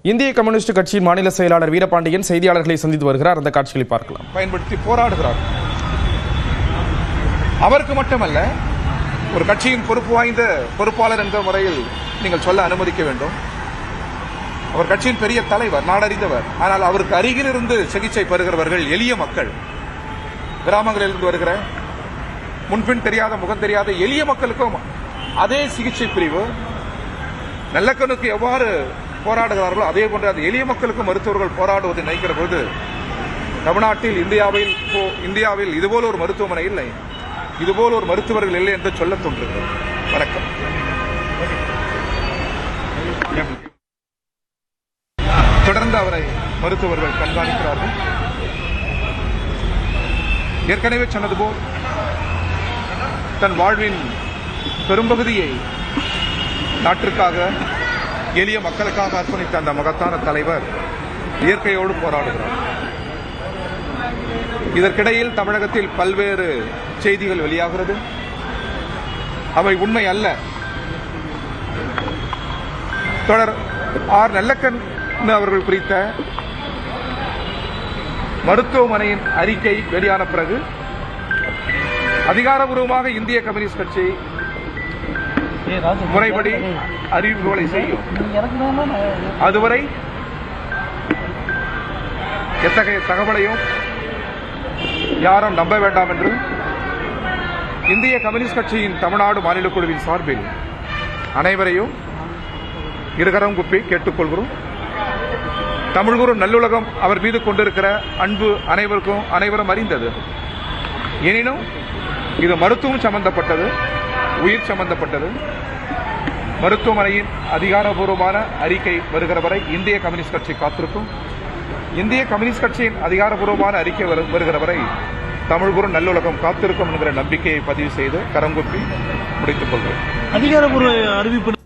இந்திய கம்யூனிஸ்ட் கட்சியின் மாநில செயலாளர் வீரபாண்டியன் செய்தியாளர்களை சந்தித்து வருகிறார். அந்த காட்சிகளை பார்க்கலாம். பயன்படுத்தி போராடுகிறார். அவருக்கு மட்டுமல்ல, ஒரு கட்சியின் பொறுப்பு வாய்ந்த பொறுப்பாளர் என்ற முறையில் நீங்கள் சொல்ல அனுமதிக்க வேண்டும். அவர் கட்சியின் பெரிய தலைவர், நாடறிந்தவர். ஆனால் அவருக்கு அருகில் இருந்து சிகிச்சை பெறுகிறவர்கள் எளிய மக்கள், கிராமங்களிலிருந்து வருகிற முன்பின் தெரியாத முகம் தெரியாத எளிய மக்களுக்கும் அதே சிகிச்சை பிரிவு நல்லக்கண்ணுக்கு எவ்வாறு போராடுகிறார்களோ அதே போன்று அந்த எளிய மக்களுக்கும் மருத்துவர்கள் போராடுவதை நினைக்கிற பொழுது தமிழ்நாட்டில் இந்தியாவில் இதுபோல் ஒரு மருத்துவமனை இல்லை, இதுபோல் ஒரு மருத்துவர்கள் இல்லை என்று சொல்ல தோன்றுகிறது. வணக்கம். தொடர்ந்து அவரை மருத்துவர்கள் கண்காணிக்கிறார்கள். ஏற்கனவே சொன்னது போல் தன் வாழ்வின் பெரும்பகுதியை நாட்டிற்காக எளிய மக்களுக்காக அர்ப்பணித்த அந்த மகத்தான தலைவர் இயற்கையோடு போராடுகிறார். இதற்கிடையில் தமிழகத்தில் பல்வேறு செய்திகள் வெளியாகிறது. அவை உண்மை அல்ல. தொடர் ஆர் நல்லக்கண் அவர்கள் குறித்த மருத்துவமனையின் அறிக்கை வெளியான பிறகு அதிகாரப்பூர்வமாக இந்திய கம்யூனிஸ்ட் கட்சி முறைப்படி அறிவிப்புகளை செய்யும். அதுவரை எத்தகைய தகவலையும் யாரும் நம்ப வேண்டாம் என்று இந்திய கம்யூனிஸ்ட் கட்சியின் தமிழ்நாடு மாநில குழுவின் சார்பில் அனைவரையும் இருகரம் குப்பி கேட்டுக்கொள்கிறோம். தமிழ்குரு நல்லுலகம் அவர் மீது கொண்டிருக்கிற அன்பு அனைவரும் அறிந்தது. எனினும் இது மருத்துவம் சம்பந்தப்பட்டது, உயிர் சம்பந்தப்பட்டது. மருத்துவமனையின் அதிகாரப்பூர்வமான அறிக்கை வருகிற வரை இந்திய கம்யூனிஸ்ட் கட்சி காத்திருக்கும். இந்திய கம்யூனிஸ்ட் கட்சியின் அதிகாரப்பூர்வமான அறிக்கை வருகிற வரை தமிழ்குரு நல்லுலகம் காத்திருக்கும் என்கிற நம்பிக்கையை பதிவு செய்து கரங்குப்பி முடித்துக் கொள்கிறேன். அதிகாரப்பூர்வ அறிவிப்பு